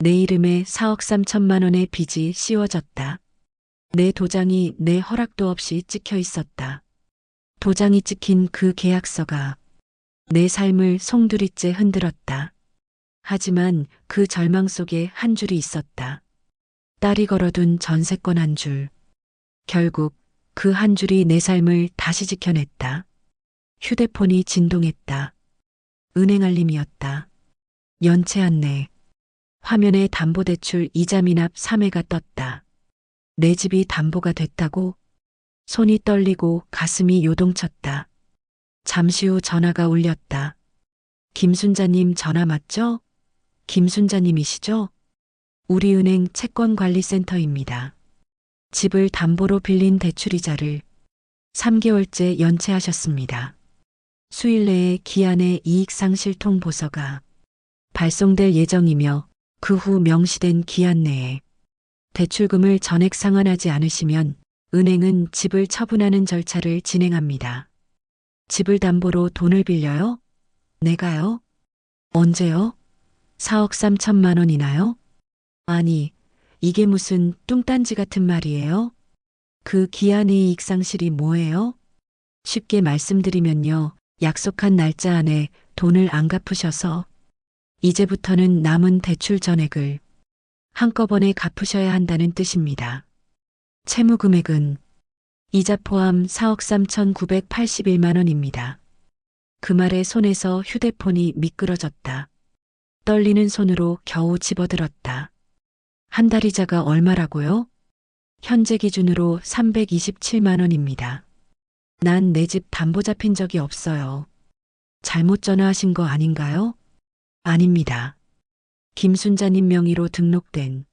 내 이름에 4억 3천만 원의 빚이 씌워졌다. 내 도장이 내 허락도 없이 찍혀 있었다. 도장이 찍힌 그 계약서가 내 삶을 송두리째 흔들었다. 하지만 그 절망 속에 한 줄이 있었다. 딸이 걸어둔 전세권 한 줄. 결국 그 한 줄이 내 삶을 다시 지켜냈다. 휴대폰이 진동했다. 은행 알림이었다. 연체 안내. 화면에 담보대출 이자 미납 3회가 떴다. 내 집이 담보가 됐다고? 손이 떨리고 가슴이 요동쳤다. 잠시 후 전화가 울렸다. 김순자님 전화 맞죠? 김순자님이시죠? 우리은행 채권관리센터입니다. 집을 담보로 빌린 대출이자를 3개월째 연체하셨습니다. 수일 내에 기한의 이익상실통 보서가 발송될 예정이며 그 후 명시된 기한 내에 대출금을 전액 상환하지 않으시면 은행은 집을 처분하는 절차를 진행합니다. 집을 담보로 돈을 빌려요? 내가요? 언제요? 4억 3천만 원이나요? 아니, 이게 무슨 뚱딴지 같은 말이에요? 그 기한의 이익상실이 뭐예요? 쉽게 말씀드리면요. 약속한 날짜 안에 돈을 안 갚으셔서 이제부터는 남은 대출 전액을 한꺼번에 갚으셔야 한다는 뜻입니다. 채무 금액은 이자 포함 4억 3,981만 원입니다. 그 말에 손에서 휴대폰이 미끄러졌다. 떨리는 손으로 겨우 집어들었다. 한 달 이자가 얼마라고요? 현재 기준으로 327만 원입니다. 난 내 집 담보 잡힌 적이 없어요. 잘못 전화하신 거 아닌가요? 아닙니다. 김순자님 명의로 등록된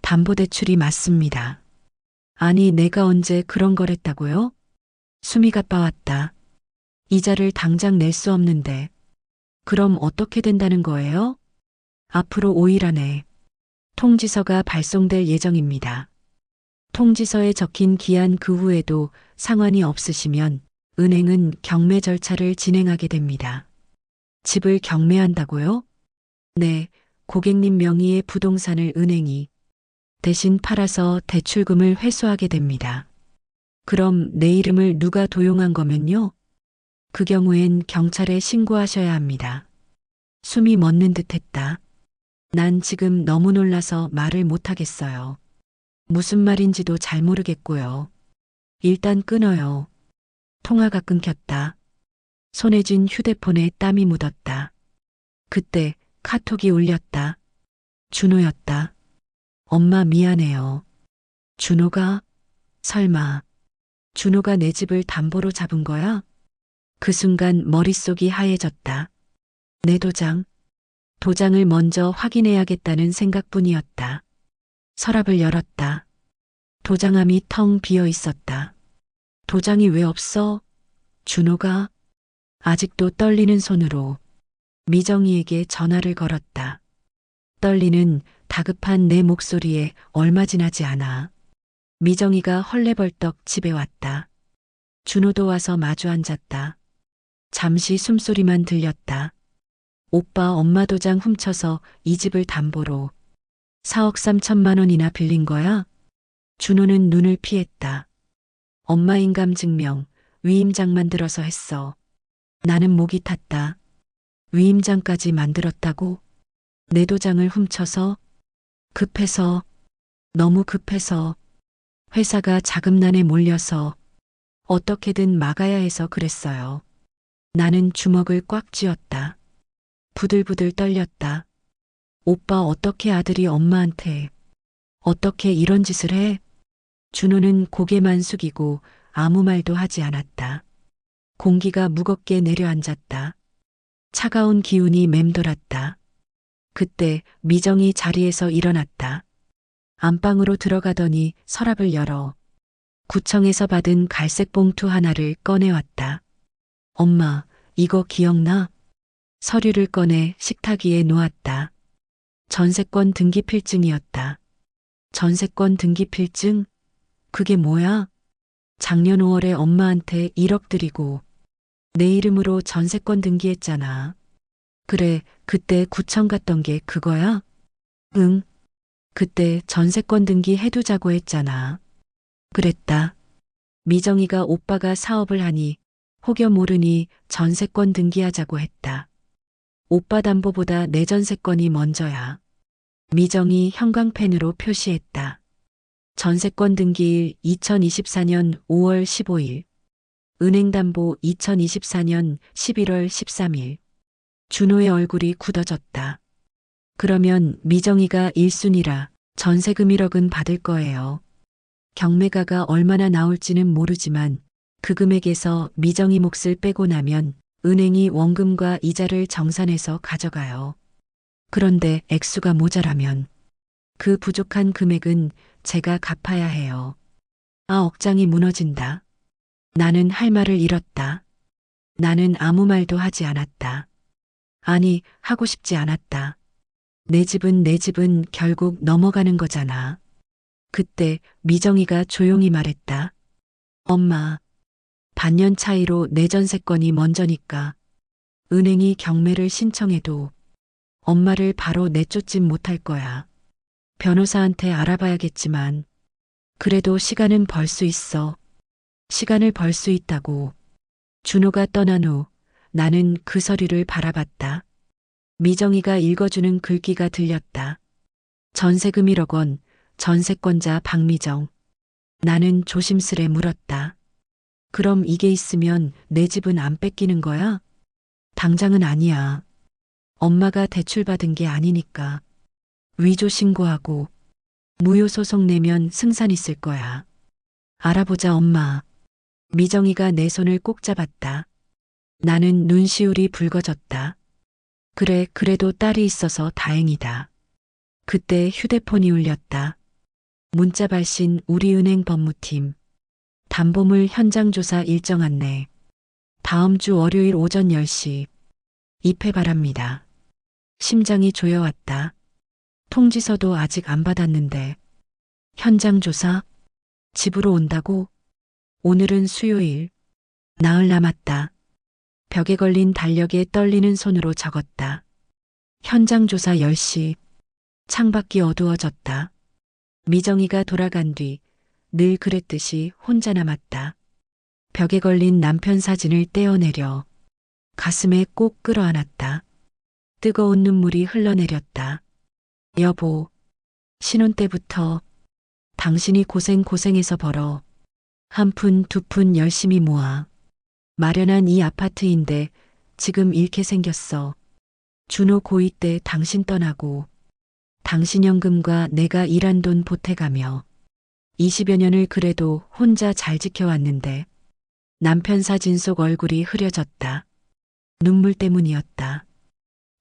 담보대출이 맞습니다. 아니, 내가 언제 그런 걸 했다고요? 숨이 가빠왔다. 이자를 당장 낼 수 없는데 그럼 어떻게 된다는 거예요? 앞으로 5일 안에 통지서가 발송될 예정입니다. 통지서에 적힌 기한 그 후에도 상환이 없으시면 은행은 경매 절차를 진행하게 됩니다. 집을 경매한다고요? 네, 고객님 명의의 부동산을 은행이 대신 팔아서 대출금을 회수하게 됩니다. 그럼 내 이름을 누가 도용한 거면요? 그 경우엔 경찰에 신고하셔야 합니다. 숨이 멎는 듯 했다. 난 지금 너무 놀라서 말을 못하겠어요. 무슨 말인지도 잘 모르겠고요. 일단 끊어요. 통화가 끊겼다. 손에 쥔 휴대폰에 땀이 묻었다. 그때 카톡이 울렸다. 준호였다. 엄마 미안해요. 준호가? 설마 준호가 내 집을 담보로 잡은 거야? 그 순간 머릿속이 하얘졌다. 내 도장을 먼저 확인해야겠다는 생각뿐이었다. 서랍을 열었다. 도장함이 텅 비어 있었다. 도장이 왜 없어? 준호가? 아직도 떨리는 손으로 미정이에게 전화를 걸었다. 떨리는 다급한 내 목소리에 얼마 지나지 않아 미정이가 헐레벌떡 집에 왔다. 준호도 와서 마주 앉았다. 잠시 숨소리만 들렸다. 오빠 엄마 도장 훔쳐서 이 집을 담보로 4억 3천만 원이나 빌린 거야? 준호는 눈을 피했다. 엄마 인감증명, 위임장 만들어서 했어. 나는 목이 탔다. 위임장까지 만들었다고? 내 도장을 훔쳐서? 급해서, 너무 급해서, 회사가 자금난에 몰려서 어떻게든 막아야 해서 그랬어요. 나는 주먹을 꽉 쥐었다. 부들부들 떨렸다. 오빠 어떻게 아들이 엄마한테 어떻게 이런 짓을 해? 준호는 고개만 숙이고 아무 말도 하지 않았다. 공기가 무겁게 내려앉았다. 차가운 기운이 맴돌았다. 그때 미정이 자리에서 일어났다. 안방으로 들어가더니 서랍을 열어 구청에서 받은 갈색 봉투 하나를 꺼내왔다. 엄마, 이거 기억나? 서류를 꺼내 식탁 위에 놓았다. 전세권 등기필증이었다. 전세권 등기필증? 그게 뭐야? 작년 5월에 엄마한테 1억 드리고 내 이름으로 전세권 등기했잖아. 그래, 그때 구청 갔던 게 그거야? 응, 그때 전세권 등기 해두자고 했잖아. 그랬다. 미정이가 오빠가 사업을 하니 혹여 모르니 전세권 등기하자고 했다. 오빠 담보보다 내 전세권이 먼저야. 미정이 형광펜으로 표시했다. 전세권 등기일 2024년 5월 15일. 은행담보 2024년 11월 13일. 준호의 얼굴이 굳어졌다. 그러면 미정이가 1순위라 전세금 1억은 받을 거예요. 경매가가 얼마나 나올지는 모르지만 그 금액에서 미정이 몫을 빼고 나면 은행이 원금과 이자를 정산해서 가져가요. 그런데 액수가 모자라면 그 부족한 금액은 제가 갚아야 해요. 억장이 무너진다. 나는 할 말을 잃었다. 나는 아무 말도 하지 않았다. 아니, 하고 싶지 않았다. 내 집은 결국 넘어가는 거잖아. 그때 미정이가 조용히 말했다. 엄마, 반년 차이로 내 전세권이 먼저니까 은행이 경매를 신청해도 엄마를 바로 내쫓진 못할 거야. 변호사한테 알아봐야겠지만 그래도 시간은 벌 수 있어. 시간을 벌 수 있다고. 준호가 떠난 후 나는 그 서류를 바라봤다. 미정이가 읽어주는 글귀가 들렸다. 전세금 1억 원, 전세권자 박미정. 나는 조심스레 물었다. 그럼 이게 있으면 내 집은 안 뺏기는 거야? 당장은 아니야. 엄마가 대출받은 게 아니니까. 위조 신고하고 무효소송 내면 승산 있을 거야. 알아보자, 엄마. 미정이가 내 손을 꼭 잡았다. 나는 눈시울이 붉어졌다. 그래, 그래도 딸이 있어서 다행이다. 그때 휴대폰이 울렸다. 문자 발신 우리은행 법무팀. 담보물 현장 조사 일정 안내. 다음 주 월요일 오전 10시. 입회 바랍니다. 심장이 조여왔다. 통지서도 아직 안 받았는데. 현장 조사? 집으로 온다고? 오늘은 수요일. 나흘 남았다. 벽에 걸린 달력에 떨리는 손으로 적었다. 현장 조사 10시. 창밖이 어두워졌다. 미정이가 돌아간 뒤 늘 그랬듯이 혼자 남았다. 벽에 걸린 남편 사진을 떼어내려 가슴에 꼭 끌어안았다. 뜨거운 눈물이 흘러내렸다. 여보, 신혼 때부터 당신이 고생해서 벌어 한 푼 두 푼 열심히 모아 마련한 이 아파트인데 지금 잃게 생겼어. 준호 고2 때 당신 떠나고 당신 연금과 내가 일한 돈 보태가며 20여 년을 그래도 혼자 잘 지켜왔는데 남편 사진 속 얼굴이 흐려졌다. 눈물 때문이었다.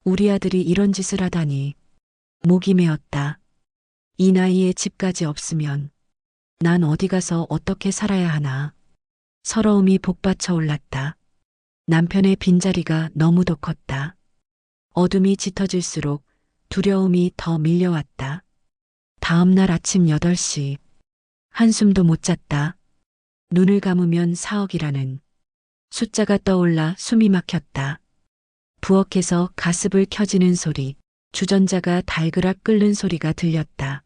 우리 아들이 이런 짓을 하다니. 목이 메었다. 이 나이에 집까지 없으면 난 어디 가서 어떻게 살아야 하나. 서러움이 복받쳐 올랐다. 남편의 빈자리가 너무도 컸다. 어둠이 짙어질수록 두려움이 더 밀려왔다. 다음 날 아침 8시. 한숨도 못 잤다. 눈을 감으면 4억이라는 숫자가 떠올라 숨이 막혔다. 부엌에서 가습을 켜지는 소리, 주전자가 달그락 끓는 소리가 들렸다.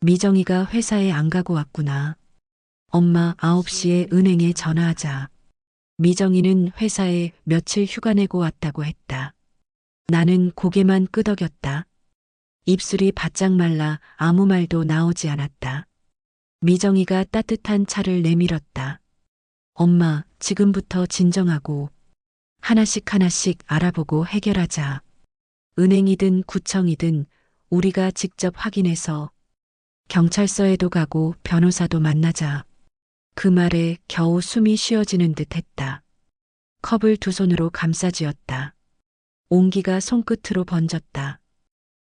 미정이가 회사에 안 가고 왔구나. 엄마 9시에 은행에 전화하자. 미정이는 회사에 며칠 휴가 내고 왔다고 했다. 나는 고개만 끄덕였다. 입술이 바짝 말라 아무 말도 나오지 않았다. 미정이가 따뜻한 차를 내밀었다. 엄마, 지금부터 진정하고 하나씩 하나씩 알아보고 해결하자. 은행이든 구청이든 우리가 직접 확인해서 경찰서에도 가고 변호사도 만나자. 그 말에 겨우 숨이 쉬어지는 듯 했다. 컵을 두 손으로 감싸쥐었다. 온기가 손끝으로 번졌다.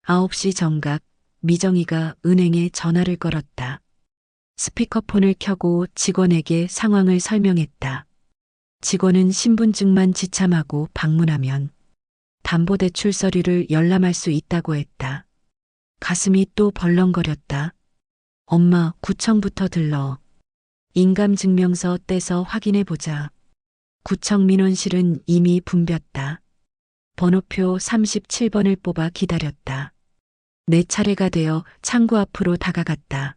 9시 정각, 미정이가 은행에 전화를 걸었다. 스피커폰을 켜고 직원에게 상황을 설명했다. 직원은 신분증만 지참하고 방문하면 담보대출 서류를 열람할 수 있다고 했다. 가슴이 또 벌렁거렸다. 엄마, 구청부터 들러. 인감증명서 떼서 확인해보자. 구청 민원실은 이미 붐볐다. 번호표 37번을 뽑아 기다렸다. 내 차례가 되어 창구 앞으로 다가갔다.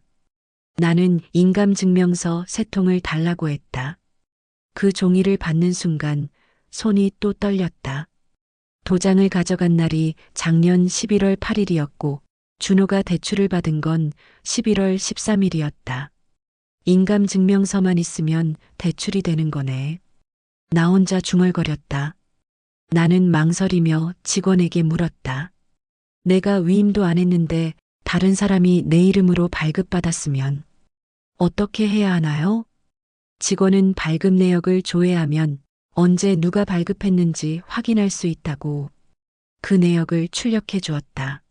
나는 인감증명서 3통을 달라고 했다. 그 종이를 받는 순간 손이 또 떨렸다. 도장을 가져간 날이 작년 11월 8일이었고 준호가 대출을 받은 건 11월 13일이었다. 인감증명서만 있으면 대출이 되는 거네. 나 혼자 중얼거렸다. 나는 망설이며 직원에게 물었다. 내가 위임도 안 했는데 다른 사람이 내 이름으로 발급받았으면 어떻게 해야 하나요? 직원은 발급 내역을 조회하면 언제 누가 발급했는지 확인할 수 있다고 그 내역을 출력해 주었다.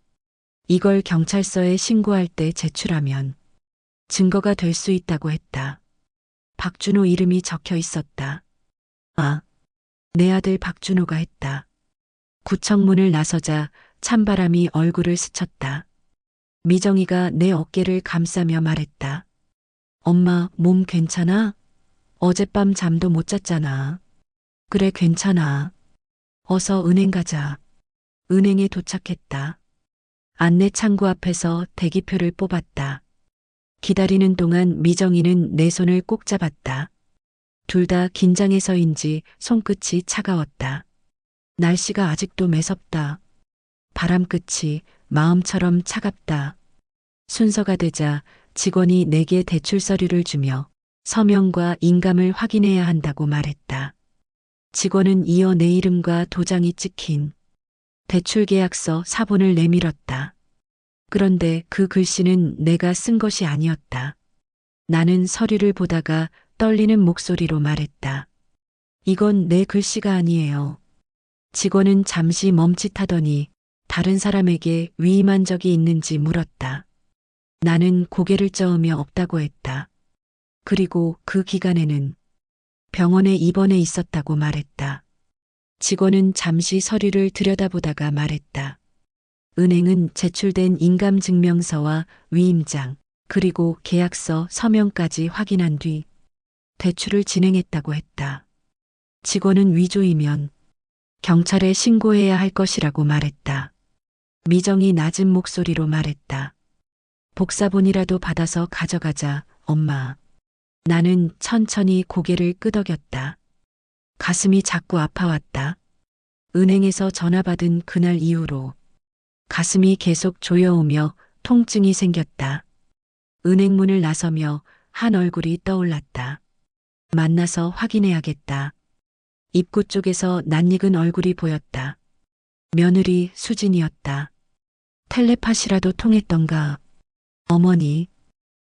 이걸 경찰서에 신고할 때 제출하면 증거가 될 수 있다고 했다. 박준호 이름이 적혀 있었다. 아, 내 아들 박준호가 했다. 구청문을 나서자 찬바람이 얼굴을 스쳤다. 미정이가 내 어깨를 감싸며 말했다. 엄마, 몸 괜찮아? 어젯밤 잠도 못 잤잖아. 그래, 괜찮아. 어서 은행 가자. 은행에 도착했다. 안내 창구 앞에서 대기표를 뽑았다. 기다리는 동안 미정이는 내 손을 꼭 잡았다. 둘 다 긴장해서인지 손끝이 차가웠다. 날씨가 아직도 매섭다. 바람끝이 마음처럼 차갑다. 순서가 되자 직원이 내게 대출 서류를 주며 서명과 인감을 확인해야 한다고 말했다. 직원은 이어 내 이름과 도장이 찍힌 대출계약서 사본을 내밀었다. 그런데 그 글씨는 내가 쓴 것이 아니었다. 나는 서류를 보다가 떨리는 목소리로 말했다. 이건 내 글씨가 아니에요. 직원은 잠시 멈칫하더니 다른 사람에게 위임한 적이 있는지 물었다. 나는 고개를 저으며 없다고 했다. 그리고 그 기간에는 병원에 입원해 있었다고 말했다. 직원은 잠시 서류를 들여다보다가 말했다. 은행은 제출된 인감증명서와 위임장, 그리고 계약서 서명까지 확인한 뒤 대출을 진행했다고 했다. 직원은 위조이면 경찰에 신고해야 할 것이라고 말했다. 미정이 낮은 목소리로 말했다. 복사본이라도 받아서 가져가자, 엄마. 나는 천천히 고개를 끄덕였다. 가슴이 자꾸 아파왔다. 은행에서 전화 받은 그날 이후로 가슴이 계속 조여오며 통증이 생겼다. 은행 문을 나서며 한 얼굴이 떠올랐다. 만나서 확인해야겠다. 입구 쪽에서 낯익은 얼굴이 보였다. 며느리 수진이었다. 텔레파시라도 통했던가. 어머니.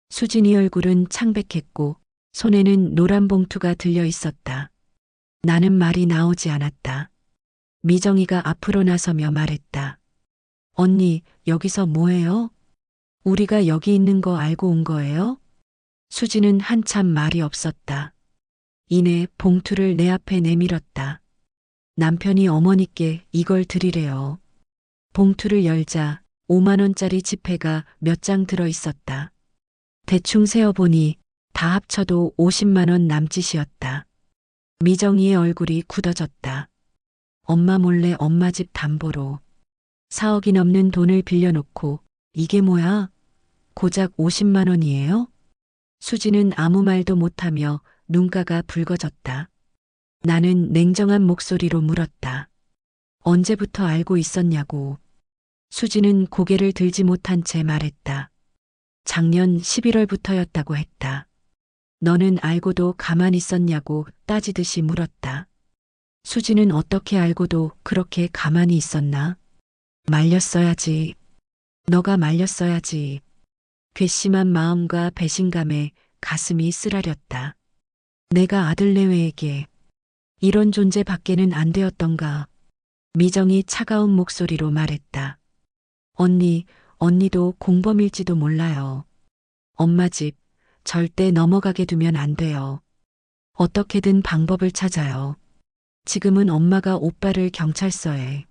수진이 얼굴은 창백했고 손에는 노란 봉투가 들려 있었다. 나는 말이 나오지 않았다. 미정이가 앞으로 나서며 말했다. 언니, 여기서 뭐해요? 우리가 여기 있는 거 알고 온 거예요? 수진은 한참 말이 없었다. 이내 봉투를 내 앞에 내밀었다. 남편이 어머니께 이걸 드리래요. 봉투를 열자 5만 원짜리 지폐가 몇 장 들어 있었다. 대충 세어보니 다 합쳐도 50만 원 남짓이었다. 미정이의 얼굴이 굳어졌다. 엄마 몰래 엄마 집 담보로 4억이 넘는 돈을 빌려놓고 이게 뭐야? 고작 50만 원이에요? 수지는 아무 말도 못하며 눈가가 붉어졌다. 나는 냉정한 목소리로 물었다. 언제부터 알고 있었냐고. 수지는 고개를 들지 못한 채 말했다. 작년 11월부터였다고 했다. 너는 알고도 가만히 있었냐고 따지듯이 물었다. 수지는 어떻게 알고도 그렇게 가만히 있었나? 말렸어야지. 너가 말렸어야지. 괘씸한 마음과 배신감에 가슴이 쓰라렸다. 내가 아들 내외에게 이런 존재밖에는 안 되었던가. 미정이 차가운 목소리로 말했다. 언니도 공범일지도 몰라요. 엄마 집 절대 넘어가게 두면 안 돼요. 어떻게든 방법을 찾아요. 지금은 엄마가 오빠를 경찰서에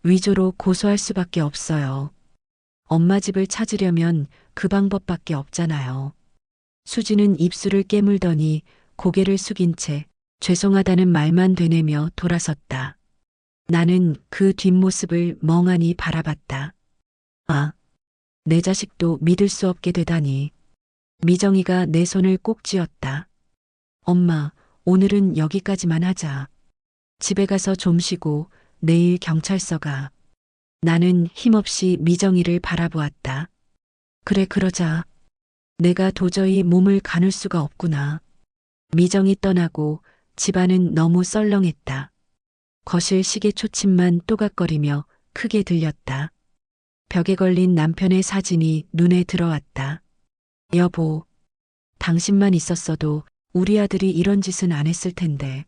위조로 고소할 수밖에 없어요. 엄마 집을 찾으려면 그 방법밖에 없잖아요. 수지는 입술을 깨물더니 고개를 숙인 채 죄송하다는 말만 되뇌며 돌아섰다. 나는 그 뒷모습을 멍하니 바라봤다. 아, 내 자식도 믿을 수 없게 되다니. 미정이가 내 손을 꼭 쥐었다. 엄마, 오늘은 여기까지만 하자. 집에 가서 좀 쉬고 내일 경찰서 가. 나는 힘없이 미정이를 바라보았다. 그래, 그러자. 내가 도저히 몸을 가눌 수가 없구나. 미정이 떠나고 집안은 너무 썰렁했다. 거실 시계 초침만 또각거리며 크게 들렸다. 벽에 걸린 남편의 사진이 눈에 들어왔다. 여보, 당신만 있었어도 우리 아들이 이런 짓은 안 했을 텐데.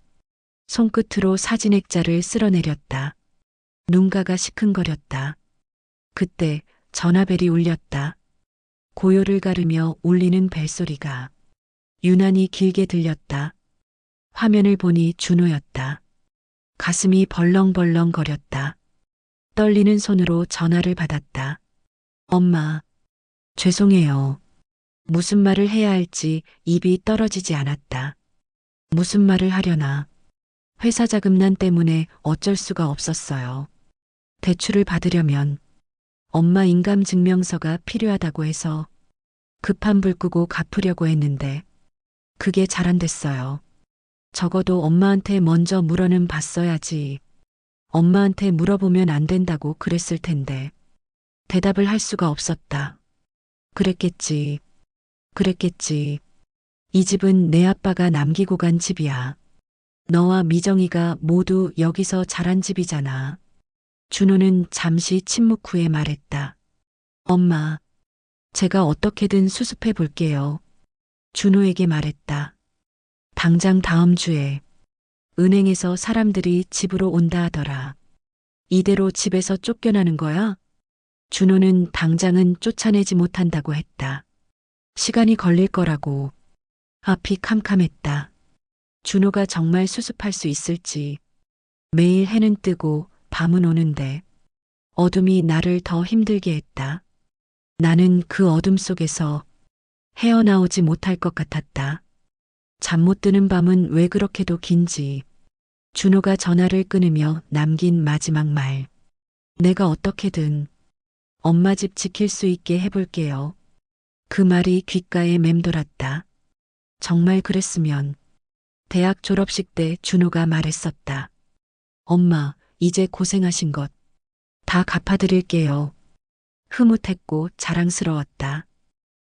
손끝으로 사진 액자를 쓸어내렸다. 눈가가 시큰거렸다. 그때 전화벨이 울렸다. 고요를 가르며 울리는 벨소리가 유난히 길게 들렸다. 화면을 보니 준호였다. 가슴이 벌렁벌렁 거렸다. 떨리는 손으로 전화를 받았다. 엄마, 죄송해요. 무슨 말을 해야 할지 입이 떨어지지 않았다. 무슨 말을 하려나. 회사 자금난 때문에 어쩔 수가 없었어요. 대출을 받으려면 엄마 인감증명서가 필요하다고 해서 급한 불 끄고 갚으려고 했는데 그게 잘 안 됐어요. 적어도 엄마한테 먼저 물어는 봤어야지. 엄마한테 물어보면 안 된다고 그랬을 텐데 대답을 할 수가 없었다. 그랬겠지. 그랬겠지. 이 집은 내 아빠가 남기고 간 집이야. 너와 미정이가 모두 여기서 자란 집이잖아. 준호는 잠시 침묵 후에 말했다. 엄마, 제가 어떻게든 수습해 볼게요. 준호에게 말했다. 당장 다음 주에 은행에서 사람들이 집으로 온다 하더라. 이대로 집에서 쫓겨나는 거야? 준호는 당장은 쫓아내지 못한다고 했다. 시간이 걸릴 거라고. 앞이 캄캄했다. 준호가 정말 수습할 수 있을지. 매일 해는 뜨고 밤은 오는데 어둠이 나를 더 힘들게 했다. 나는 그 어둠 속에서 헤어나오지 못할 것 같았다. 잠 못 드는 밤은 왜 그렇게도 긴지. 준호가 전화를 끊으며 남긴 마지막 말. 내가 어떻게든 엄마 집 지킬 수 있게 해볼게요. 그 말이 귓가에 맴돌았다. 정말 그랬으면 대학 졸업식 때 준호가 말했었다. 엄마, 이제 고생하신 것 다 갚아드릴게요. 흐뭇했고 자랑스러웠다.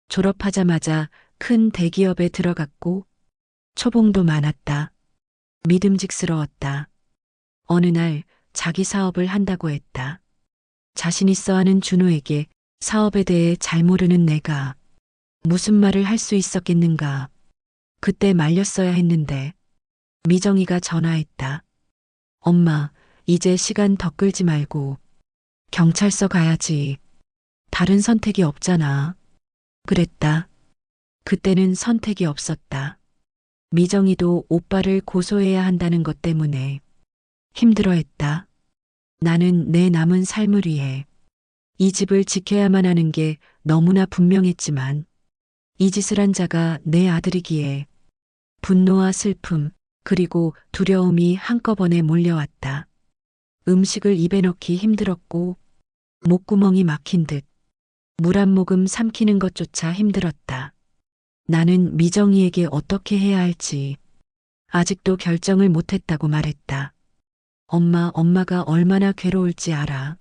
졸업하자마자 큰 대기업에 들어갔고 초봉도 많았다. 믿음직스러웠다. 어느 날 자기 사업을 한다고 했다. 자신 있어 하는 준호에게 사업에 대해 잘 모르는 내가 무슨 말을 할 수 있었겠는가. 그때 말렸어야 했는데. 미정이가 전화했다. 엄마, 이제 시간 더 끌지 말고 경찰서 가야지. 다른 선택이 없잖아. 그랬다. 그때는 선택이 없었다. 미정이도 오빠를 고소해야 한다는 것 때문에 힘들어했다. 나는 내 남은 삶을 위해 이 집을 지켜야만 하는 게 너무나 분명했지만 이 짓을 한 자가 내 아들이기에 분노와 슬픔 그리고 두려움이 한꺼번에 몰려왔다. 음식을 입에 넣기 힘들었고 목구멍이 막힌 듯 물 한 모금 삼키는 것조차 힘들었다. 나는 미정이에게 어떻게 해야 할지 아직도 결정을 못했다고 말했다. 엄마가 얼마나 괴로울지 알아.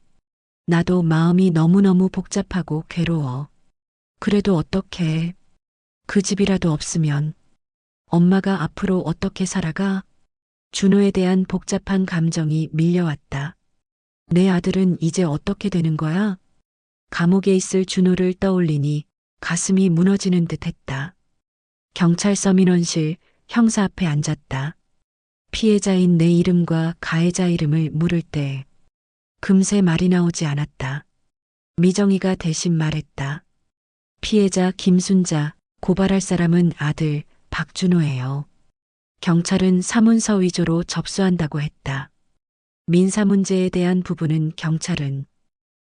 나도 마음이 너무너무 복잡하고 괴로워. 그래도 어떡해. 그 집이라도 없으면 엄마가 앞으로 어떻게 살아가? 준호에 대한 복잡한 감정이 밀려왔다. 내 아들은 이제 어떻게 되는 거야? 감옥에 있을 준호를 떠올리니 가슴이 무너지는 듯 했다. 경찰서 민원실 형사 앞에 앉았다. 피해자인 내 이름과 가해자 이름을 물을 때 금세 말이 나오지 않았다. 미정이가 대신 말했다. 피해자 김순자, 고발할 사람은 아들 박준호예요. 경찰은 사문서 위조로 접수한다고 했다. 민사 문제에 대한 부분은 경찰은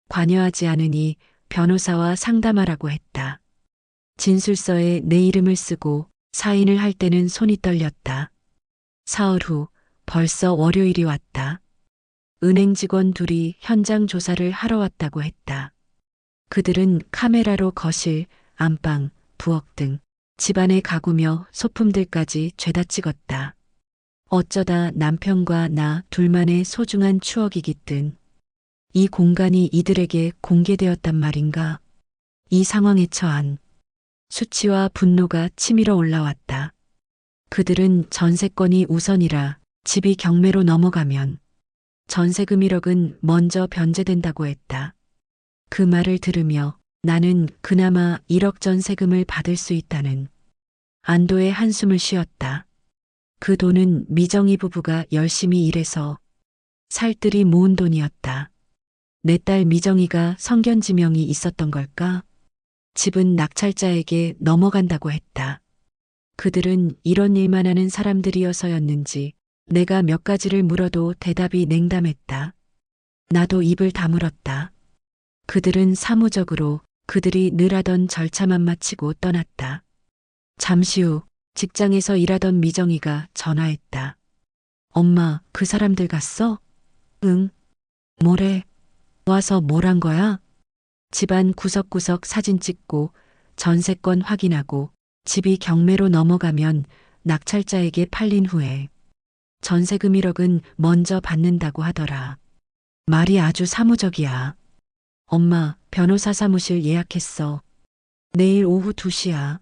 관여하지 않으니 변호사와 상담하라고 했다. 진술서에 내 이름을 쓰고 사인을 할 때는 손이 떨렸다. 사흘 후 벌써 월요일이 왔다. 은행 직원 둘이 현장 조사를 하러 왔다고 했다. 그들은 카메라로 거실, 안방, 부엌 등 집안의 가구며 소품들까지 죄다 찍었다. 어쩌다 남편과 나 둘만의 소중한 추억이 깃든 이 공간이 이들에게 공개되었단 말인가. 이 상황에 처한 수치와 분노가 치밀어 올라왔다. 그들은 전세권이 우선이라 집이 경매로 넘어가면 전세금 1억은 먼저 변제된다고 했다. 그 말을 들으며 나는 그나마 1억 전세금을 받을 수 있다는 안도의 한숨을 쉬었다. 그 돈은 미정이 부부가 열심히 일해서 살뜰히 모은 돈이었다. 내 딸 미정이가 성견지명이 있었던 걸까? 집은 낙찰자에게 넘어간다고 했다. 그들은 이런 일만 하는 사람들이어서였는지 내가 몇 가지를 물어도 대답이 냉담했다. 나도 입을 다물었다. 그들은 사무적으로 그들이 늘 하던 절차만 마치고 떠났다. 잠시 후 직장에서 일하던 미정이가 전화했다. 엄마, 그 사람들 갔어? 응. 뭐래? 와서 뭘 한 거야? 집안 구석구석 사진 찍고 전세권 확인하고 집이 경매로 넘어가면 낙찰자에게 팔린 후에 전세금 1억은 먼저 받는다고 하더라. 말이 아주 사무적이야. 엄마, 변호사 사무실 예약했어. 내일 오후 2시야.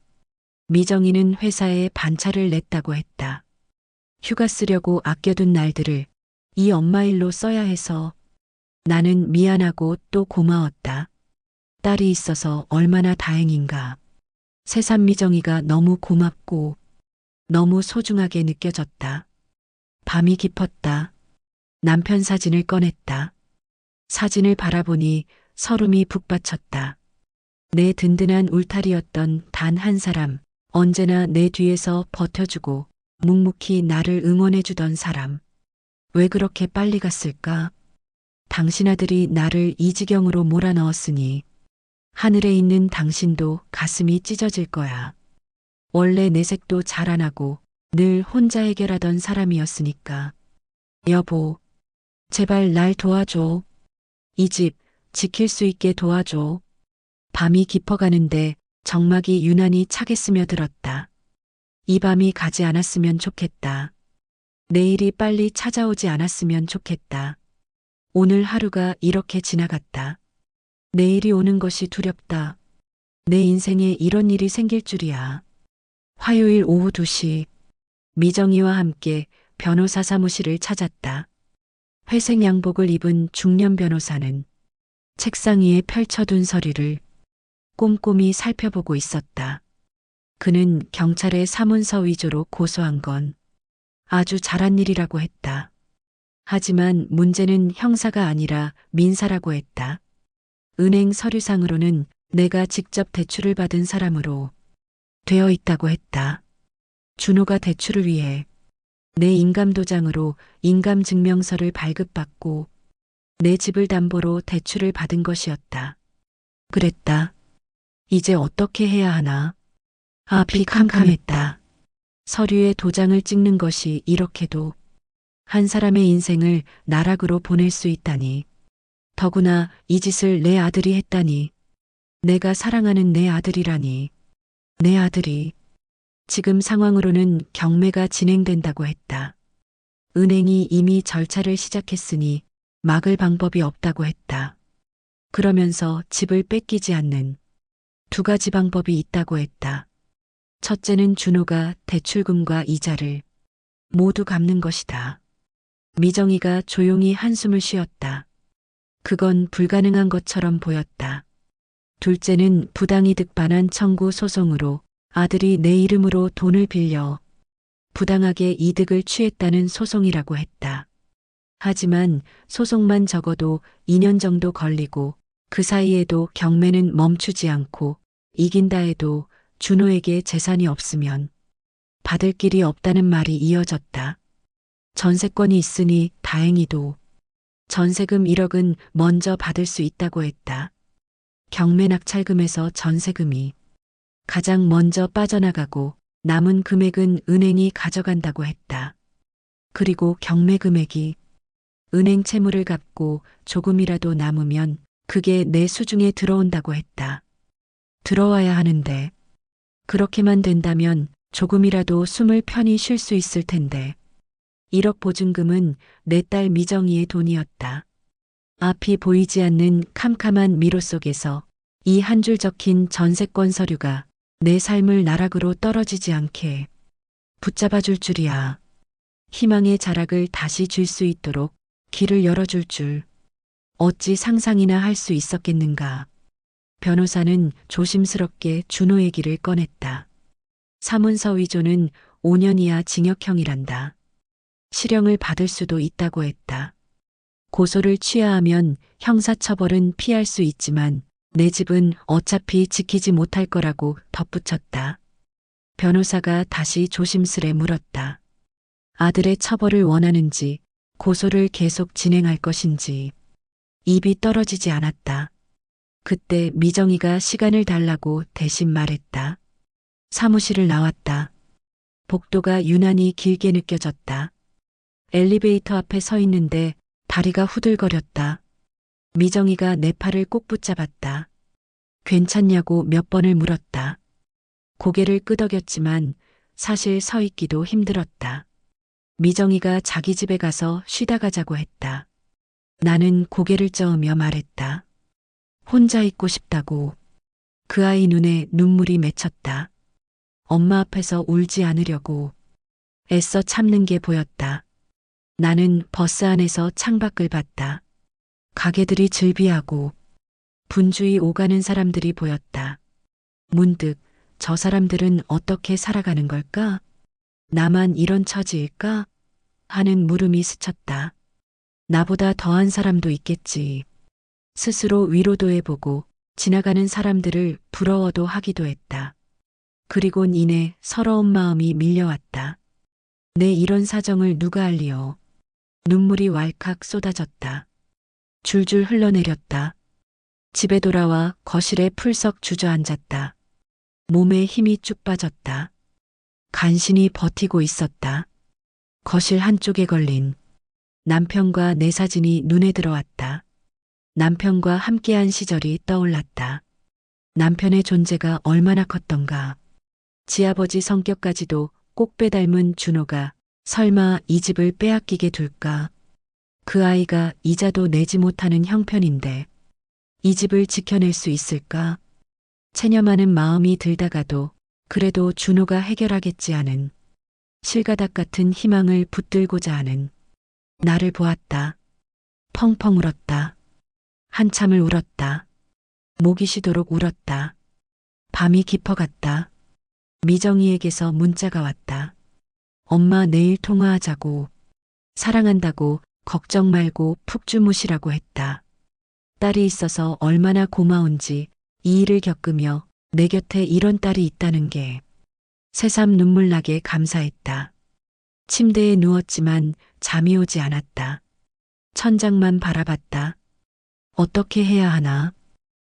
미정이는 회사에 반차를 냈다고 했다. 휴가 쓰려고 아껴둔 날들을 이 엄마 일로 써야 해서 나는 미안하고 또 고마웠다. 딸이 있어서 얼마나 다행인가. 새삼 미정이가 너무 고맙고 너무 소중하게 느껴졌다. 밤이 깊었다. 남편 사진을 꺼냈다. 사진을 바라보니 설움이 북받쳤다. 내 든든한 울타리였던 단 한 사람, 언제나 내 뒤에서 버텨주고 묵묵히 나를 응원해주던 사람. 왜 그렇게 빨리 갔을까? 당신 아들이 나를 이 지경으로 몰아넣었으니 하늘에 있는 당신도 가슴이 찢어질 거야. 원래 내색도 잘 안 하고 늘 혼자 해결하던 사람이었으니까. 여보, 제발 날 도와줘. 이 집 지킬 수 있게 도와줘. 밤이 깊어가는데 정막이 유난히 차게 스며들었다. 이 밤이 가지 않았으면 좋겠다. 내일이 빨리 찾아오지 않았으면 좋겠다. 오늘 하루가 이렇게 지나갔다. 내일이 오는 것이 두렵다. 내 인생에 이런 일이 생길 줄이야. 화요일 오후 2시 미정이와 함께 변호사 사무실을 찾았다. 회색 양복을 입은 중년 변호사는 책상 위에 펼쳐둔 서류를 꼼꼼히 살펴보고 있었다. 그는 경찰의 사문서 위조로 고소한 건 아주 잘한 일이라고 했다. 하지만 문제는 형사가 아니라 민사라고 했다. 은행 서류상으로는 내가 직접 대출을 받은 사람으로 되어 있다고 했다. 준호가 대출을 위해 내 인감도장으로 인감증명서를 발급받고 내 집을 담보로 대출을 받은 것이었다. 그랬다. 이제 어떻게 해야 하나? 앞이 캄캄했다. 서류에 도장을 찍는 것이 이렇게도 한 사람의 인생을 나락으로 보낼 수 있다니. 더구나 이 짓을 내 아들이 했다니. 내가 사랑하는 내 아들이라니. 내 아들이 지금 상황으로는 경매가 진행된다고 했다. 은행이 이미 절차를 시작했으니 막을 방법이 없다고 했다. 그러면서 집을 뺏기지 않는 2가지 방법이 있다고 했다. 첫째는 준호가 대출금과 이자를 모두 갚는 것이다. 미정이가 조용히 한숨을 쉬었다. 그건 불가능한 것처럼 보였다. 둘째는 부당이득 반환 청구 소송으로 아들이 내 이름으로 돈을 빌려 부당하게 이득을 취했다는 소송이라고 했다. 하지만 소송만 적어도 2년 정도 걸리고 그 사이에도 경매는 멈추지 않고 이긴다 해도 준호에게 재산이 없으면 받을 길이 없다는 말이 이어졌다. 전세권이 있으니 다행히도 전세금 1억은 먼저 받을 수 있다고 했다. 경매 낙찰금에서 전세금이 가장 먼저 빠져나가고 남은 금액은 은행이 가져간다고 했다. 그리고 경매 금액이 은행 채무를 갚고 조금이라도 남으면 그게 내 수중에 들어온다고 했다. 들어와야 하는데. 그렇게만 된다면 조금이라도 숨을 편히 쉴 수 있을 텐데. 1억 보증금은 내 딸 미정이의 돈이었다. 앞이 보이지 않는 캄캄한 미로 속에서 이 한 줄 적힌 전세권 서류가 내 삶을 나락으로 떨어지지 않게 붙잡아 줄 줄이야. 희망의 자락을 다시 줄 수 있도록 길을 열어줄 줄. 어찌 상상이나 할 수 있었겠는가. 변호사는 조심스럽게 준호 얘기를 꺼냈다. 사문서 위조는 5년 이하 징역형이란다. 실형을 받을 수도 있다고 했다. 고소를 취하하면 형사처벌은 피할 수 있지만 내 집은 어차피 지키지 못할 거라고 덧붙였다. 변호사가 다시 조심스레 물었다. 아들의 처벌을 원하는지 고소를 계속 진행할 것인지. 입이 떨어지지 않았다. 그때 미정이가 시간을 달라고 대신 말했다. 사무실을 나왔다. 복도가 유난히 길게 느껴졌다. 엘리베이터 앞에 서 있는데 다리가 후들거렸다. 미정이가 내 팔을 꼭 붙잡았다. 괜찮냐고 몇 번을 물었다. 고개를 끄덕였지만 사실 서 있기도 힘들었다. 미정이가 자기 집에 가서 쉬다 가자고 했다. 나는 고개를 저으며 말했다. 혼자 있고 싶다고. 그 아이 눈에 눈물이 맺혔다. 엄마 앞에서 울지 않으려고 애써 참는 게 보였다. 나는 버스 안에서 창밖을 봤다. 가게들이 즐비하고 분주히 오가는 사람들이 보였다. 문득 저 사람들은 어떻게 살아가는 걸까? 나만 이런 처지일까? 하는 물음이 스쳤다. 나보다 더한 사람도 있겠지. 스스로 위로도 해보고 지나가는 사람들을 부러워도 하기도 했다. 그리곤 이내 서러운 마음이 밀려왔다. 내 이런 사정을 누가 알리요. 눈물이 왈칵 쏟아졌다. 줄줄 흘러내렸다. 집에 돌아와 거실에 풀썩 주저앉았다. 몸에 힘이 쭉 빠졌다. 간신히 버티고 있었다. 거실 한쪽에 걸린 남편과 내 사진이 눈에 들어왔다. 남편과 함께한 시절이 떠올랐다. 남편의 존재가 얼마나 컸던가. 지아버지 성격까지도 꼭 빼닮은 준호가 설마 이 집을 빼앗기게 둘까. 그 아이가 이자도 내지 못하는 형편인데 이 집을 지켜낼 수 있을까. 체념하는 마음이 들다가도 그래도 준호가 해결하겠지 하는 실가닥 같은 희망을 붙들고자 하는 나를 보았다. 펑펑 울었다. 한참을 울었다. 목이 쉬도록 울었다. 밤이 깊어갔다. 미정이에게서 문자가 왔다. 엄마 내일 통화하자고. 사랑한다고 걱정 말고 푹 주무시라고 했다. 딸이 있어서 얼마나 고마운지 이 일을 겪으며 내 곁에 이런 딸이 있다는 게 새삼 눈물 나게 감사했다. 침대에 누웠지만 잠이 오지 않았다. 천장만 바라봤다. 어떻게 해야 하나.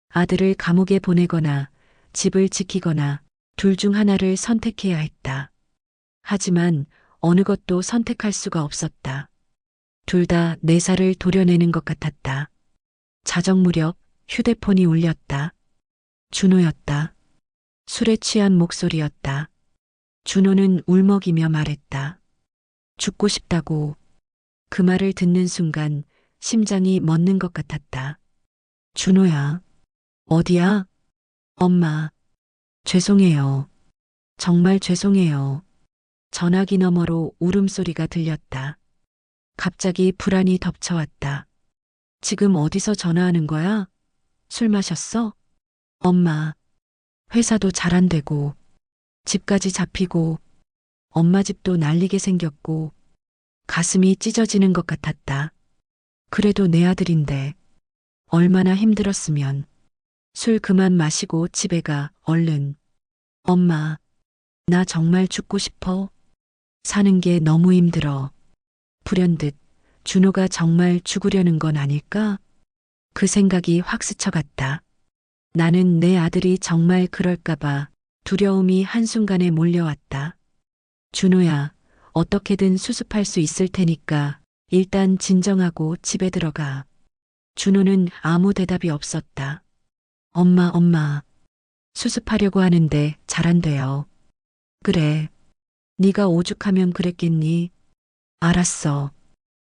아들을 감옥에 보내거나 집을 지키거나 둘 중 하나를 선택해야 했다. 하지만 어느 것도 선택할 수가 없었다. 둘 다 내 살을 도려내는 것 같았다. 자정 무렵 휴대폰이 울렸다. 준호였다. 술에 취한 목소리였다. 준호는 울먹이며 말했다. 죽고 싶다고. 그 말을 듣는 순간 심장이 멎는 것 같았다. 준호야. 어디야? 엄마. 죄송해요. 정말 죄송해요. 전화기 너머로 울음소리가 들렸다. 갑자기 불안이 덮쳐왔다. 지금 어디서 전화하는 거야? 술 마셨어? 엄마. 회사도 잘 안 되고 집까지 잡히고 엄마 집도 날리게 생겼고 가슴이 찢어지는 것 같았다. 그래도 내 아들인데 얼마나 힘들었으면. 술 그만 마시고 집에 가 얼른. 엄마. 나 정말 죽고 싶어. 사는 게 너무 힘들어. 불현듯 준호가 정말 죽으려는 건 아닐까? 그 생각이 확 스쳐갔다. 나는 내 아들이 정말 그럴까봐 두려움이 한순간에 몰려왔다. 준호야, 어떻게든 수습할 수 있을 테니까 일단 진정하고 집에 들어가. 준호는 아무 대답이 없었다. 엄마. 수습하려고 하는데 잘 안 돼요. 그래. 네가 오죽하면 그랬겠니? 알았어.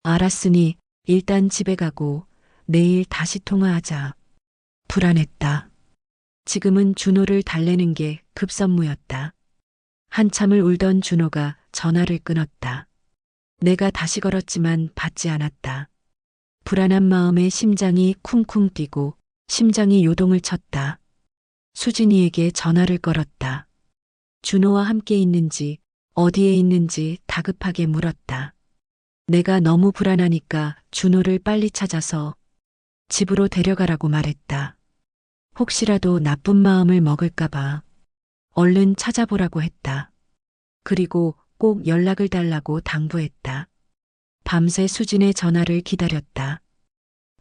알았으니 일단 집에 가고 내일 다시 통화하자. 불안했다. 지금은 준호를 달래는 게 급선무였다. 한참을 울던 준호가 전화를 끊었다. 내가 다시 걸었지만 받지 않았다. 불안한 마음에 심장이 쿵쿵 뛰고 심장이 요동을 쳤다. 수진이에게 전화를 걸었다. 준호와 함께 있는지 어디에 있는지 다급하게 물었다. 내가 너무 불안하니까 준호를 빨리 찾아서 집으로 데려가라고 말했다. 혹시라도 나쁜 마음을 먹을까봐 얼른 찾아보라고 했다. 그리고 꼭 연락을 달라고 당부했다. 밤새 수진의 전화를 기다렸다.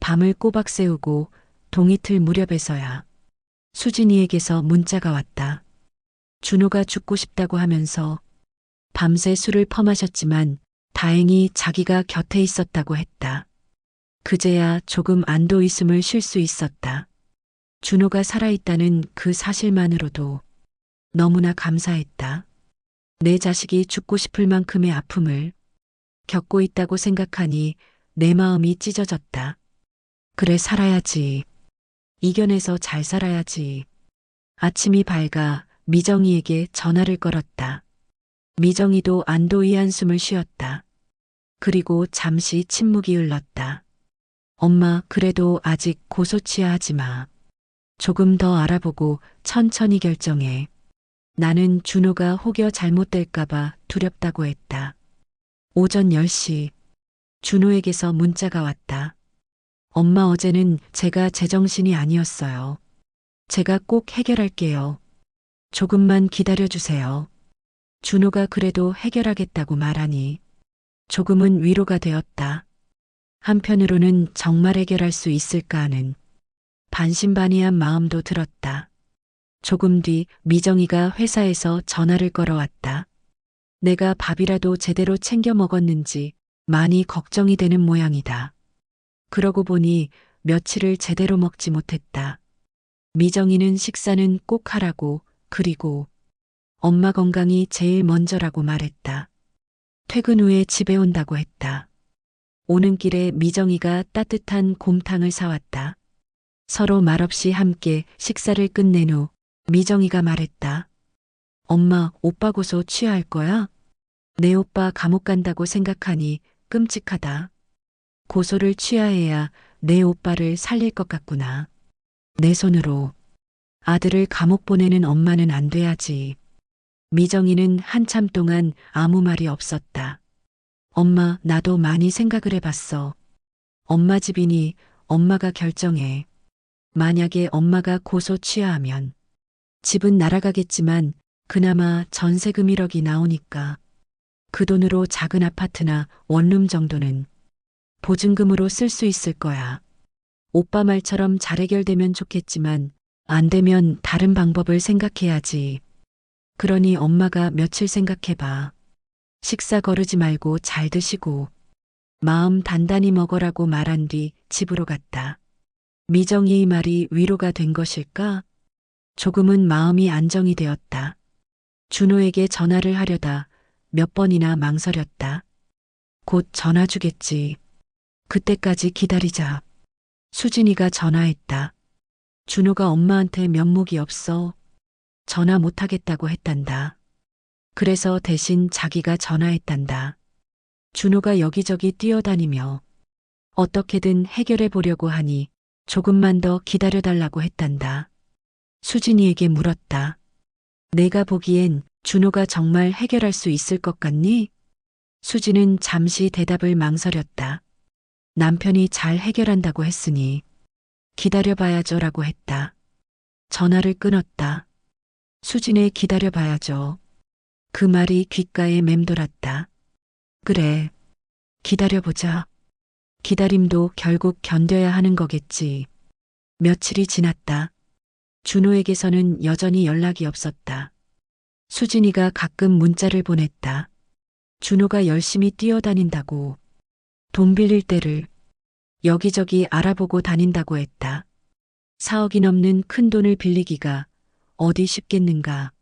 밤을 꼬박 새우고 동이틀 무렵에서야 수진이에게서 문자가 왔다. 준호가 죽고 싶다고 하면서 밤새 술을 퍼마셨지만 다행히 자기가 곁에 있었다고 했다. 그제야 조금 안도 있음을 쉴 수 있었다. 준호가 살아있다는 그 사실만으로도 너무나 감사했다. 내 자식이 죽고 싶을 만큼의 아픔을 겪고 있다고 생각하니 내 마음이 찢어졌다. 그래, 살아야지. 이겨내서 잘 살아야지. 아침이 밝아 미정이에게 전화를 걸었다. 미정이도 안도의 한숨을 쉬었다. 그리고 잠시 침묵이 흘렀다. 엄마, 그래도 아직 고소치하지 마. 조금 더 알아보고 천천히 결정해. 나는 준호가 혹여 잘못될까봐 두렵다고 했다. 오전 10시 준호에게서 문자가 왔다. 엄마, 어제는 제가 제정신이 아니었어요. 제가 꼭 해결할게요. 조금만 기다려주세요. 준호가 그래도 해결하겠다고 말하니 조금은 위로가 되었다. 한편으로는 정말 해결할 수 있을까 하는 반신반의한 마음도 들었다. 조금 뒤 미정이가 회사에서 전화를 걸어왔다. 내가 밥이라도 제대로 챙겨 먹었는지 많이 걱정이 되는 모양이다. 그러고 보니 며칠을 제대로 먹지 못했다. 미정이는 식사는 꼭 하라고, 그리고 엄마 건강이 제일 먼저라고 말했다. 퇴근 후에 집에 온다고 했다. 오는 길에 미정이가 따뜻한 곰탕을 사왔다. 서로 말없이 함께 식사를 끝낸 후 미정이가 말했다. 엄마, 오빠 고소 취하할 거야? 내 오빠 감옥 간다고 생각하니 끔찍하다. 고소를 취하해야 내 오빠를 살릴 것 같구나. 내 손으로 아들을 감옥 보내는 엄마는 안 돼야지. 미정이는 한참 동안 아무 말이 없었다. 엄마, 나도 많이 생각을 해봤어. 엄마 집이니 엄마가 결정해. 만약에 엄마가 고소 취하하면 집은 날아가겠지만 그나마 전세금 1억이 나오니까 그 돈으로 작은 아파트나 원룸 정도는 보증금으로 쓸 수 있을 거야. 오빠 말처럼 잘 해결되면 좋겠지만 안 되면 다른 방법을 생각해야지. 그러니 엄마가 며칠 생각해봐. 식사 거르지 말고 잘 드시고 마음 단단히 먹으라고 말한 뒤 집으로 갔다. 미정이의 말이 위로가 된 것일까? 조금은 마음이 안정이 되었다. 준호에게 전화를 하려다 몇 번이나 망설였다. 곧 전화 주겠지. 그때까지 기다리자. 수진이가 전화했다. 준호가 엄마한테 면목이 없어 전화 못하겠다고 했단다. 그래서 대신 자기가 전화했단다. 준호가 여기저기 뛰어다니며 어떻게든 해결해 보려고 하니 조금만 더 기다려달라고 했단다. 수진이에게 물었다. 내가 보기엔 준호가 정말 해결할 수 있을 것 같니? 수진은 잠시 대답을 망설였다. 남편이 잘 해결한다고 했으니 기다려봐야죠라고 했다. 전화를 끊었다. 수진의 기다려봐야죠. 그 말이 귓가에 맴돌았다. 그래, 기다려보자. 기다림도 결국 견뎌야 하는 거겠지. 며칠이 지났다. 준호에게서는 여전히 연락이 없었다. 수진이가 가끔 문자를 보냈다. 준호가 열심히 뛰어다닌다고, 돈 빌릴 때를 여기저기 알아보고 다닌다고 했다. 4억이 넘는 큰 돈을 빌리기가 어디 쉽겠는가.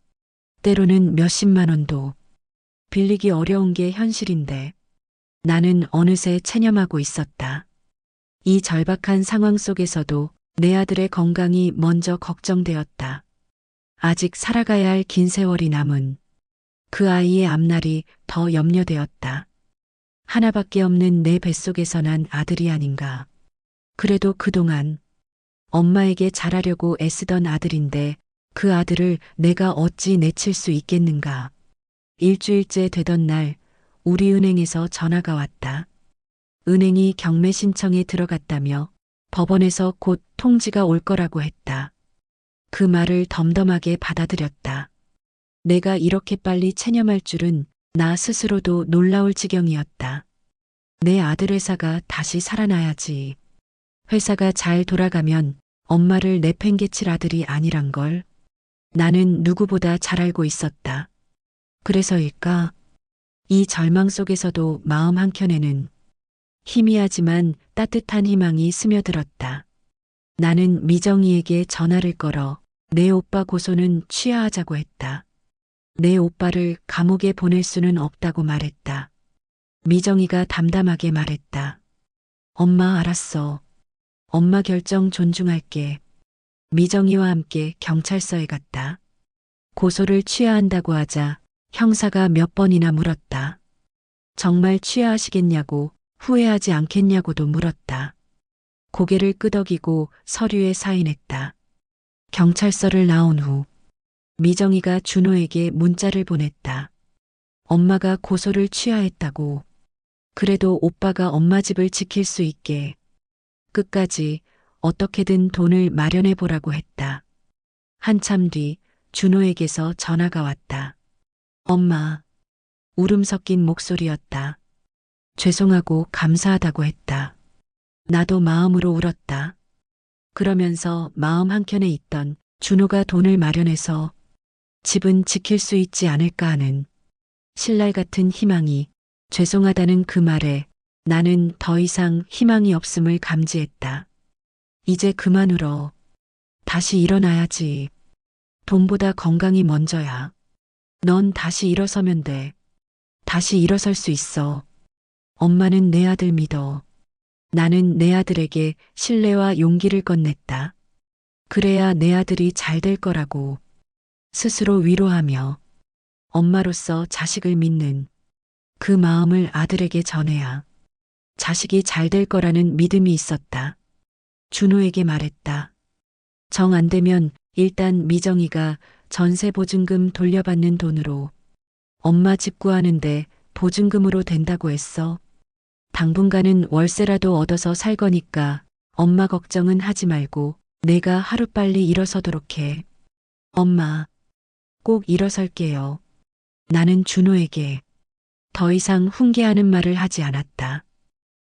때로는 몇십만 원도 빌리기 어려운 게 현실인데 나는 어느새 체념하고 있었다. 이 절박한 상황 속에서도 내 아들의 건강이 먼저 걱정되었다. 아직 살아가야 할 긴 세월이 남은 그 아이의 앞날이 더 염려되었다. 하나밖에 없는 내 뱃속에서 난 아들이 아닌가. 그래도 그동안 엄마에게 잘하려고 애쓰던 아들인데 그 아들을 내가 어찌 내칠 수 있겠는가. 일주일째 되던 날 우리 은행에서 전화가 왔다. 은행이 경매 신청에 들어갔다며 법원에서 곧 통지가 올 거라고 했다. 그 말을 덤덤하게 받아들였다. 내가 이렇게 빨리 체념할 줄은 나 스스로도 놀라울 지경이었다. 내 아들 회사가 다시 살아나야지. 회사가 잘 돌아가면 엄마를 내팽개칠 아들이 아니란 걸 나는 누구보다 잘 알고 있었다. 그래서일까? 이 절망 속에서도 마음 한켠에는 희미하지만 따뜻한 희망이 스며들었다. 나는 미정이에게 전화를 걸어 내 오빠 고소는 취하하자고 했다. 내 오빠를 감옥에 보낼 수는 없다고 말했다. 미정이가 담담하게 말했다. 엄마 알았어. 엄마 결정 존중할게. 미정이와 함께 경찰서에 갔다. 고소를 취하한다고 하자 형사가 몇 번이나 물었다. 정말 취하하시겠냐고 후회하지 않겠냐고도 물었다. 고개를 끄덕이고 서류에 사인했다. 경찰서를 나온 후 미정이가 준호에게 문자를 보냈다. 엄마가 고소를 취하했다고. 그래도 오빠가 엄마 집을 지킬 수 있게 끝까지 어떻게든 돈을 마련해 보라고 했다. 한참 뒤 준호에게서 전화가 왔다. 엄마. 울음 섞인 목소리였다. 죄송하고 감사하다고 했다. 나도 마음으로 울었다. 그러면서 마음 한켠에 있던 준호가 돈을 마련해서 집은 지킬 수 있지 않을까 하는 신랄 같은 희망이 죄송하다는 그 말에 나는 더 이상 희망이 없음을 감지했다. 이제 그만 울어. 다시 일어나야지. 돈보다 건강이 먼저야. 넌 다시 일어서면 돼. 다시 일어설 수 있어. 엄마는 내 아들 믿어. 나는 내 아들에게 신뢰와 용기를 건넸다. 그래야 내 아들이 잘 될 거라고 스스로 위로하며 엄마로서 자식을 믿는 그 마음을 아들에게 전해야 자식이 잘 될 거라는 믿음이 있었다. 준호에게 말했다. 정 안 되면 일단 미정이가 전세 보증금 돌려받는 돈으로 엄마 집 구하는데 보증금으로 된다고 했어. 당분간은 월세라도 얻어서 살 거니까 엄마 걱정은 하지 말고 내가 하루빨리 일어서도록 해. 엄마, 꼭 일어설게요. 나는 준호에게 더 이상 훈계하는 말을 하지 않았다.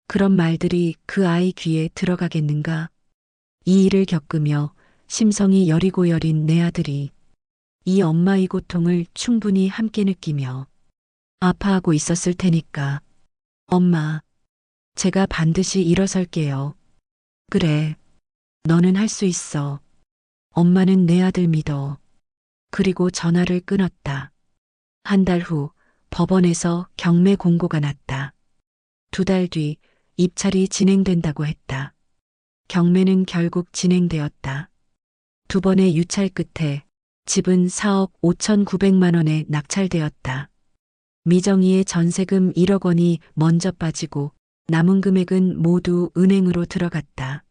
그런 말들이 그 아이 귀에 들어가겠는가? 이 일을 겪으며 심성이 여리고 여린 내 아들이 이 엄마의 고통을 충분히 함께 느끼며 아파하고 있었을 테니까. 엄마, 제가 반드시 일어설게요. 그래, 너는 할 수 있어. 엄마는 내 아들 믿어. 그리고 전화를 끊었다. 한 달 후 법원에서 경매 공고가 났다. 2달 뒤 입찰이 진행된다고 했다. 경매는 결국 진행되었다. 2번의 유찰 끝에 집은 4억 5,900만 원에 낙찰되었다. 미정이의 전세금 1억 원이 먼저 빠지고 남은 금액은 모두 은행으로 들어갔다.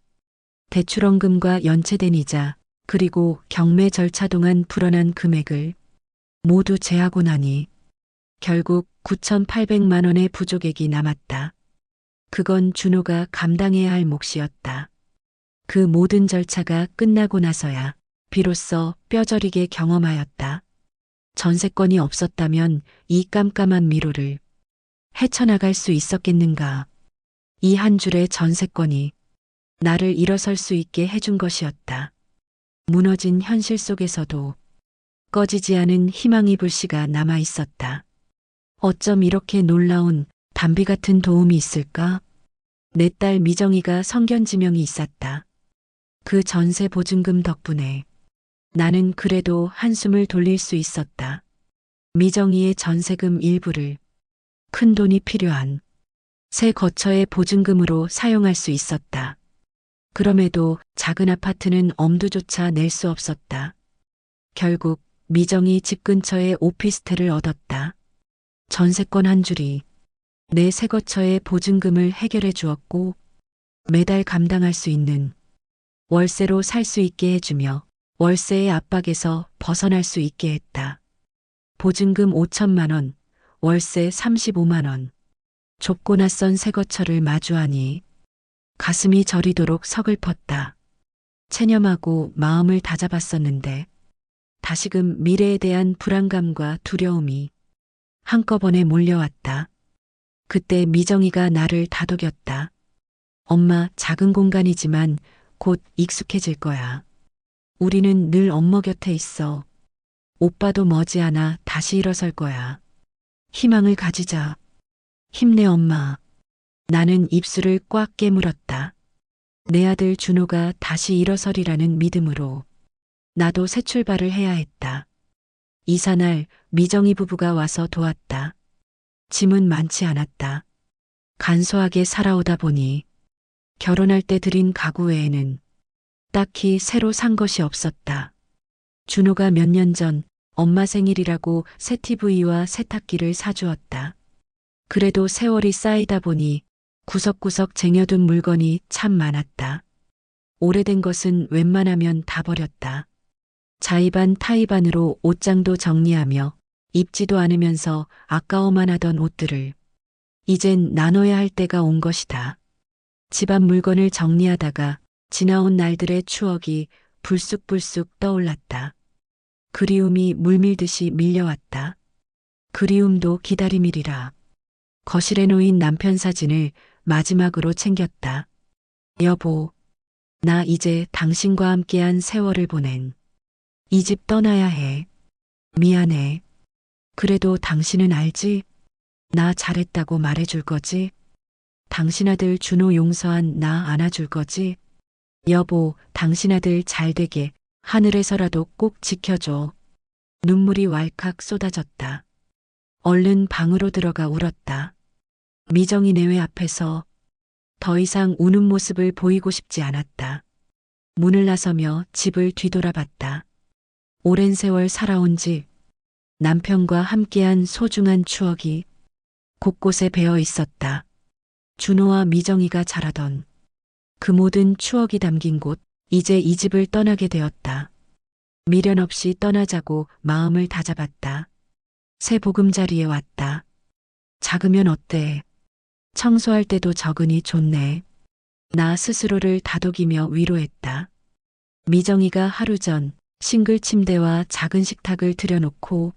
대출원금과 연체된 이자 그리고 경매 절차 동안 불어난 금액을 모두 제하고 나니 결국 9,800만 원의 부족액이 남았다. 그건 준호가 감당해야 할 몫이었다. 그 모든 절차가 끝나고 나서야 비로소 뼈저리게 경험하였다. 전세권이 없었다면 이 깜깜한 미로를 헤쳐나갈 수 있었겠는가. 이 한 줄의 전세권이 나를 일어설 수 있게 해준 것이었다. 무너진 현실 속에서도 꺼지지 않은 희망의 불씨가 남아 있었다. 어쩜 이렇게 놀라운 단비 같은 도움이 있을까? 내 딸 미정이가 성견지명이 있었다. 그 전세 보증금 덕분에 나는 그래도 한숨을 돌릴 수 있었다. 미정이의 전세금 일부를 큰 돈이 필요한 새 거처의 보증금으로 사용할 수 있었다. 그럼에도 작은 아파트는 엄두조차 낼 수 없었다. 결국 미정이 집 근처에 오피스텔을 얻었다. 전세권 한 줄이 내 새 거처의 보증금을 해결해 주었고 매달 감당할 수 있는 월세로 살 수 있게 해주며 월세의 압박에서 벗어날 수 있게 했다. 보증금 5천만 원, 월세 35만 원. 좁고 낯선 새 거처를 마주하니 가슴이 저리도록 서글펐다. 체념하고 마음을 다잡았었는데 다시금 미래에 대한 불안감과 두려움이 한꺼번에 몰려왔다. 그때 미정이가 나를 다독였다. 엄마, 작은 공간이지만 곧 익숙해질 거야. 우리는 늘 엄마 곁에 있어. 오빠도 머지않아 다시 일어설 거야. 희망을 가지자. 힘내 엄마. 나는 입술을 꽉 깨물었다. 내 아들 준호가 다시 일어서리라는 믿음으로 나도 새 출발을 해야 했다. 이사날 미정이 부부가 와서 도왔다. 짐은 많지 않았다. 간소하게 살아오다 보니 결혼할 때 들인 가구 외에는 딱히 새로 산 것이 없었다. 준호가 몇 년 전 엄마 생일이라고 새 TV와 세탁기를 사주었다. 그래도 세월이 쌓이다 보니 구석구석 쟁여둔 물건이 참 많았다. 오래된 것은 웬만하면 다 버렸다. 자의반 타의반으로 옷장도 정리하며 입지도 않으면서 아까워만 하던 옷들을 이젠 나눠야 할 때가 온 것이다. 집안 물건을 정리하다가 지나온 날들의 추억이 불쑥불쑥 떠올랐다. 그리움이 물밀듯이 밀려왔다. 그리움도 기다림이리라. 거실에 놓인 남편 사진을 마지막으로 챙겼다. 여보, 나 이제 당신과 함께한 세월을 보낸 이 집 떠나야 해. 미안해. 그래도 당신은 알지? 나 잘했다고 말해줄 거지? 당신 아들 준호 용서한 나 안아줄 거지? 여보, 당신 아들 잘되게 하늘에서라도 꼭 지켜줘. 눈물이 왈칵 쏟아졌다. 얼른 방으로 들어가 울었다. 미정이 내외 앞에서 더 이상 우는 모습을 보이고 싶지 않았다. 문을 나서며 집을 뒤돌아봤다. 오랜 세월 살아온 집, 남편과 함께한 소중한 추억이 곳곳에 배어 있었다. 준호와 미정이가 자라던 그 모든 추억이 담긴 곳, 이제 이 집을 떠나게 되었다. 미련 없이 떠나자고 마음을 다잡았다. 새 보금자리에 왔다. 작으면 어때? 청소할 때도 적으니 좋네. 나 스스로를 다독이며 위로했다. 미정이가 하루 전 싱글 침대와 작은 식탁을 들여놓고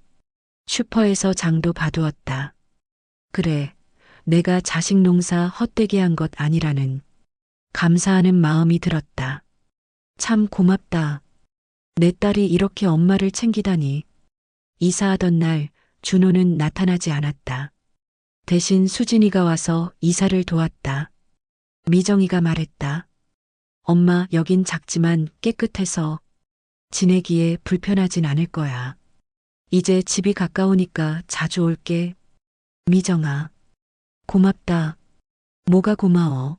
슈퍼에서 장도 봐두었다. 그래, 내가 자식 농사 헛되게 한 것 아니라는 감사하는 마음이 들었다. 참 고맙다. 내 딸이 이렇게 엄마를 챙기다니. 이사하던 날 준호는 나타나지 않았다. 대신 수진이가 와서 이사를 도왔다. 미정이가 말했다. 엄마, 여긴 작지만 깨끗해서 지내기에 불편하진 않을 거야. 이제 집이 가까우니까 자주 올게. 미정아, 고맙다. 뭐가 고마워.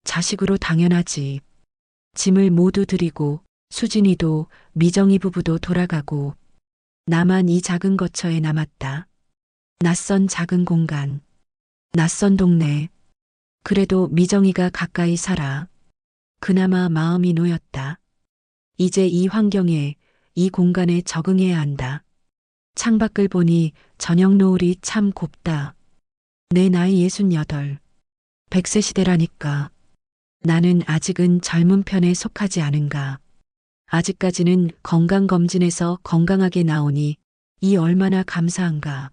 자식으로 당연하지. 짐을 모두 드리고 수진이도 미정이 부부도 돌아가고 나만 이 작은 거처에 남았다. 낯선 작은 공간, 낯선 동네. 그래도 미정이가 가까이 살아. 그나마 마음이 놓였다. 이제 이 환경에, 이 공간에 적응해야 한다. 창밖을 보니 저녁 노을이 참 곱다. 내 나이 68. 100세 시대라니까. 나는 아직은 젊은 편에 속하지 않은가. 아직까지는 건강검진에서 건강하게 나오니 이 얼마나 감사한가.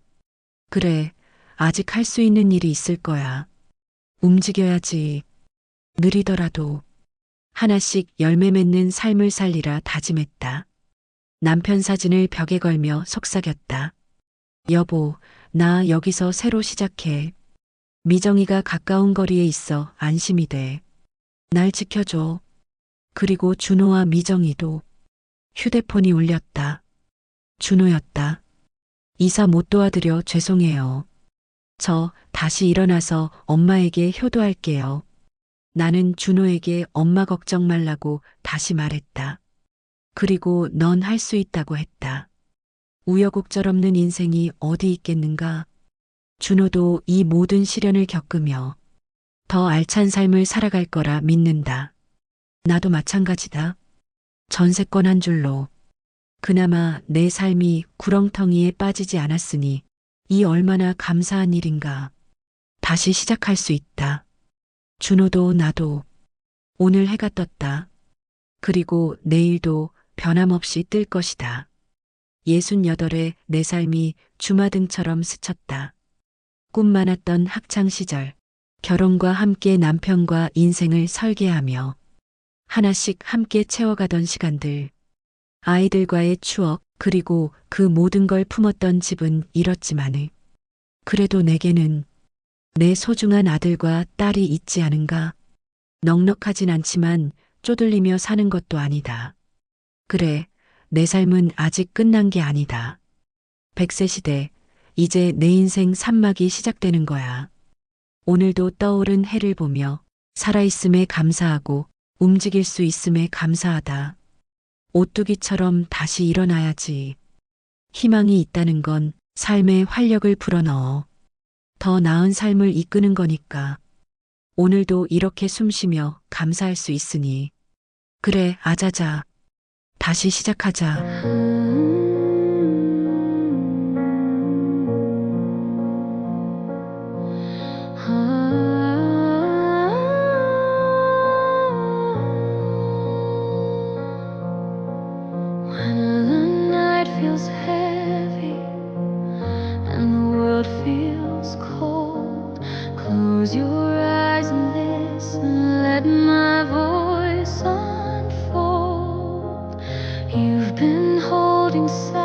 그래, 아직 할 수 있는 일이 있을 거야. 움직여야지. 느리더라도 하나씩 열매 맺는 삶을 살리라 다짐했다. 남편 사진을 벽에 걸며 속삭였다. 여보, 나 여기서 새로 시작해. 미정이가 가까운 거리에 있어 안심이 돼. 날 지켜줘. 그리고 준호와 미정이도. 휴대폰이 울렸다. 준호였다. 이사 못 도와드려 죄송해요. 저 다시 일어나서 엄마에게 효도할게요. 나는 준호에게 엄마 걱정 말라고 다시 말했다. 그리고 넌 할 수 있다고 했다. 우여곡절 없는 인생이 어디 있겠는가? 준호도 이 모든 시련을 겪으며 더 알찬 삶을 살아갈 거라 믿는다. 나도 마찬가지다. 전세권 한 줄로 그나마 내 삶이 구렁텅이에 빠지지 않았으니 이 얼마나 감사한 일인가. 다시 시작할 수 있다. 준호도 나도. 오늘 해가 떴다. 그리고 내일도 변함없이 뜰 것이다. 68에 내 삶이 주마등처럼 스쳤다. 꿈 많았던 학창시절, 결혼과 함께 남편과 인생을 설계하며 하나씩 함께 채워가던 시간들, 아이들과의 추억, 그리고 그 모든 걸 품었던 집은 잃었지만 그래도 내게는 내 소중한 아들과 딸이 있지 않은가? 넉넉하진 않지만 쪼들리며 사는 것도 아니다. 그래, 내 삶은 아직 끝난 게 아니다. 100세 시대, 이제 내 인생 산막이 시작되는 거야. 오늘도 떠오른 해를 보며 살아있음에 감사하고 움직일 수 있음에 감사하다. 오뚜기처럼 다시 일어나야지. 희망이 있다는 건 삶에 활력을 불어넣어 더 나은 삶을 이끄는 거니까. 오늘도 이렇게 숨쉬며 감사할 수 있으니. 그래, 아자자. 다시 시작하자. When the night feels heavy and the world feels cold, close your eyes and listen, let my voice unfold. You've been holding silence